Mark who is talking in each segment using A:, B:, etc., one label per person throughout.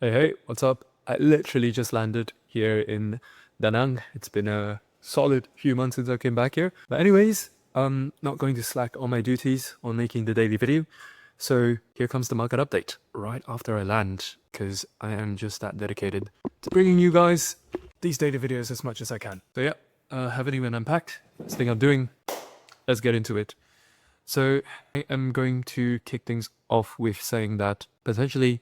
A: Hey, what's up? I literally just landed here in Da Nang. It's been a solid few months since I came back here. But anyways, I'm not going to slack on my duties on making the daily video. So here comes the market update right after I land, because I am just that dedicated to bringing you guys these daily videos as much as I can. So yeah, haven't even unpacked. This thing I'm doing. Let's get into it. So I am going to kick things off with saying that potentially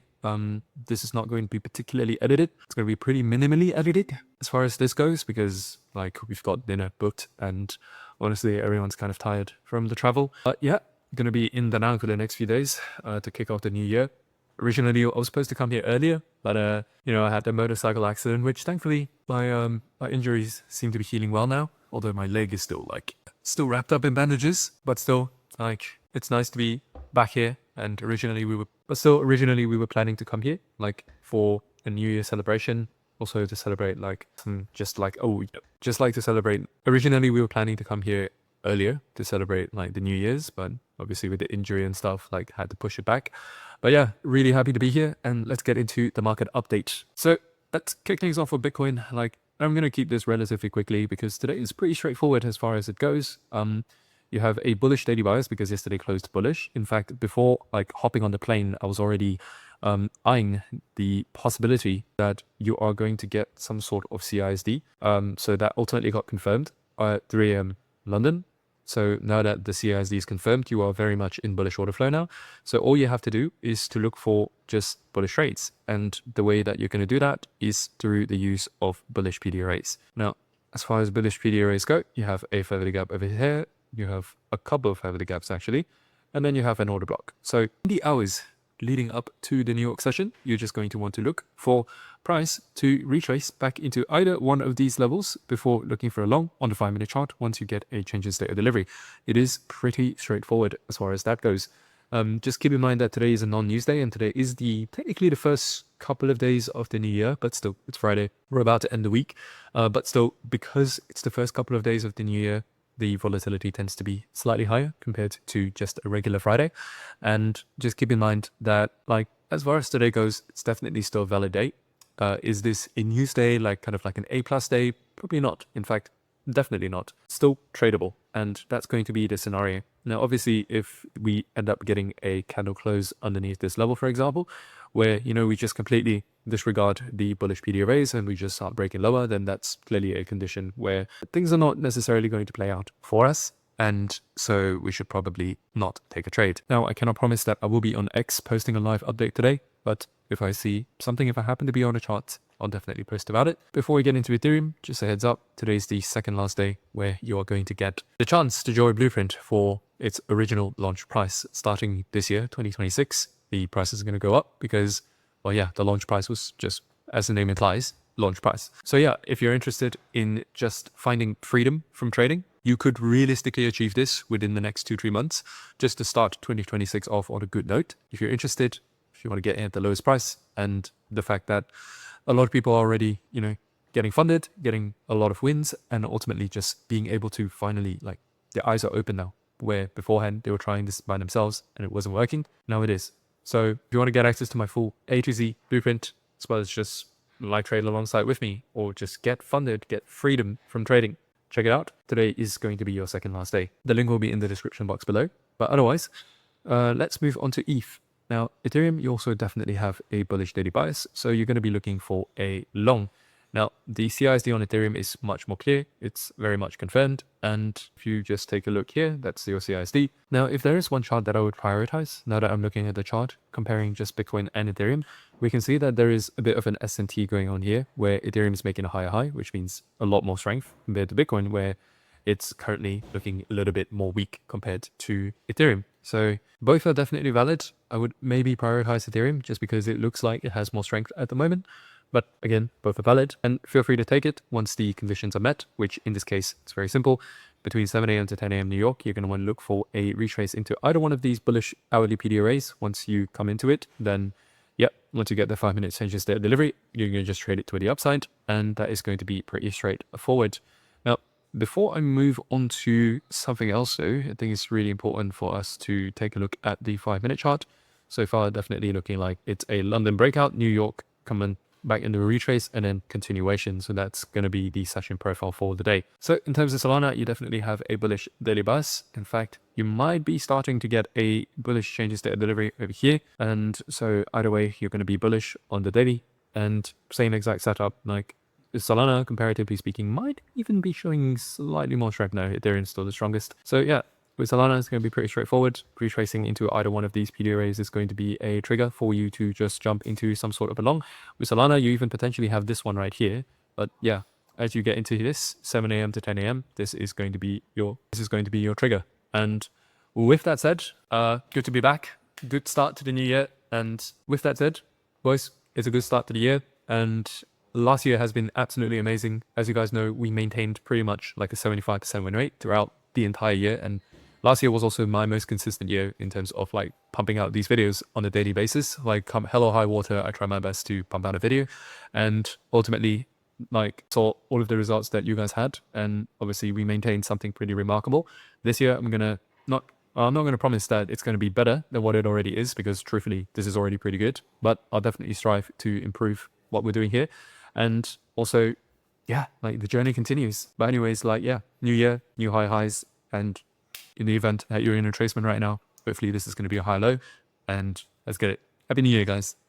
A: this is not going to be particularly edited. It's going to be pretty minimally edited as far as this goes, because like we've got dinner booked and honestly everyone's kind of tired from the travel. But yeah, going to be in Da Nang for the next few days to kick off the new year. Originally, I was supposed to come here earlier, but I had a motorcycle accident, which thankfully my injuries seem to be healing well now. Although my leg is still wrapped up in bandages, but still, like, it's nice to be back here. And originally we were planning to come here, like, for a New Year celebration, also to celebrate just to celebrate. Originally we were planning to come here earlier to celebrate like the New Year's, but obviously with the injury and stuff, like, had to push it back. But yeah, really happy to be here, and let's get into the market update. So let's kick things off with Bitcoin. Like, I'm going to keep this relatively quickly because today is pretty straightforward as far as it goes. You have a bullish daily bias because yesterday closed bullish. In fact, before like hopping on the plane, I was already eyeing the possibility that you are going to get some sort of CISD. So that ultimately got confirmed at 3 a.m. London. So now that the CISD is confirmed, you are very much in bullish order flow now. So all you have to do is to look for just bullish trades. And the way that you're going to do that is through the use of bullish PD arrays. Now, as far as bullish PD arrays go, you have a further gap over here. You have a couple of further gaps actually. And then you have an order block. So in the hours leading up to the New York session, you're just going to want to look for price to retrace back into either one of these levels before looking for a long on the 5-minute chart once you get a change in state of delivery. It is pretty straightforward as far as that goes. Just keep in mind that today is a non-news day, and today is technically the first couple of days of the new year, but still, it's Friday. We're about to end the week. But still, because it's the first couple of days of the new year, the volatility tends to be slightly higher compared to just a regular Friday. And just keep in mind that, like, as far as today goes, it's definitely still a valid day. Is this a news day, like kind of like an A+ day? Probably not. In fact, definitely not. Still tradable. And that's going to be the scenario. Now, obviously, if we end up getting a candle close underneath this level, for example, where, we just completely disregard the bullish PD arrays and we just start breaking lower, then that's clearly a condition where things are not necessarily going to play out for us. And so we should probably not take a trade. Now, I cannot promise that I will be on X posting a live update today, but if I see something, if I happen to be on a chart, I'll definitely post about it. Before we get into Ethereum, just a heads up, today's the second last day where you are going to get the chance to draw a blueprint for its original launch price. Starting this year, 2026, the prices are going to go up because, well, yeah, the launch price was just, as the name implies, launch price. So yeah, if you're interested in just finding freedom from trading, you could realistically achieve this within the next 2-3 months, just to start 2026 off on a good note. If you're interested, if you want to get in at the lowest price, and the fact that a lot of people are already, getting funded, getting a lot of wins, and ultimately just being able to finally, like, their eyes are open now, where beforehand they were trying this by themselves and it wasn't working. Now it is. So if you want to get access to my full A to Z blueprint, as well as just live trade alongside with me, or just get funded, get freedom from trading, check it out. Today is going to be your second last day. The link will be in the description box below. But otherwise, let's move on to ETH. Now, Ethereum, you also definitely have a bullish daily bias, so you're going to be looking for a long. Now, the CISD on Ethereum is much more clear. It's very much confirmed. And if you just take a look here, that's your CISD. Now, if there is one chart that I would prioritize, now that I'm looking at the chart, comparing just Bitcoin and Ethereum, we can see that there is a bit of an S&T going on here, where Ethereum is making a higher high, which means a lot more strength compared to Bitcoin, where it's currently looking a little bit more weak compared to Ethereum. So both are definitely valid. I would maybe prioritize Ethereum just because it looks like it has more strength at the moment. But again, both are valid, and feel free to take it once the conditions are met, which in this case, it's very simple. Between 7 a.m. to 10 a.m. New York, you're going to want to look for a retrace into either one of these bullish hourly PD arrays. Once you come into it, then yep, once you get the 5-minute change in state of delivery, you're going to just trade it to the upside, and that is going to be pretty straightforward. Now, before I move on to something else though, I think it's really important for us to take a look at the 5-minute chart. So far, definitely looking like it's a London breakout, New York coming back into a retrace and then continuation. So that's going to be the session profile for the day. So in terms of Solana, you definitely have a bullish daily buzz. In fact, you might be starting to get a bullish change in state of delivery over here. And so either way, you're going to be bullish on the daily, and same exact setup. Like Solana, comparatively speaking, might even be showing slightly more strength now. Ethereum's still the strongest. So yeah, with Solana, it's going to be pretty straightforward. Retracing into either one of these PD arrays is going to be a trigger for you to just jump into some sort of a long. With Solana, you even potentially have this one right here. But yeah, as you get into this 7 a.m. to 10 a.m., this is going to be your trigger. And with that said, good to be back. Good start to the new year. And with that said, boys, it's a good start to the year. And last year has been absolutely amazing. As you guys know, we maintained pretty much like a 75% win rate throughout the entire year. And last year was also my most consistent year in terms of like pumping out these videos on a daily basis. Like come hell or high water, I try my best to pump out a video, and ultimately like saw all of the results that you guys had. And obviously we maintained something pretty remarkable. This year, I'm not going to promise that it's going to be better than what it already is, because truthfully, this is already pretty good, but I'll definitely strive to improve what we're doing here. And also, yeah, like the journey continues. But anyways, like, yeah, new year, new highs. And in the event that you're in a retracement right now, hopefully this is going to be a high low, and let's get it. Happy New Year, guys.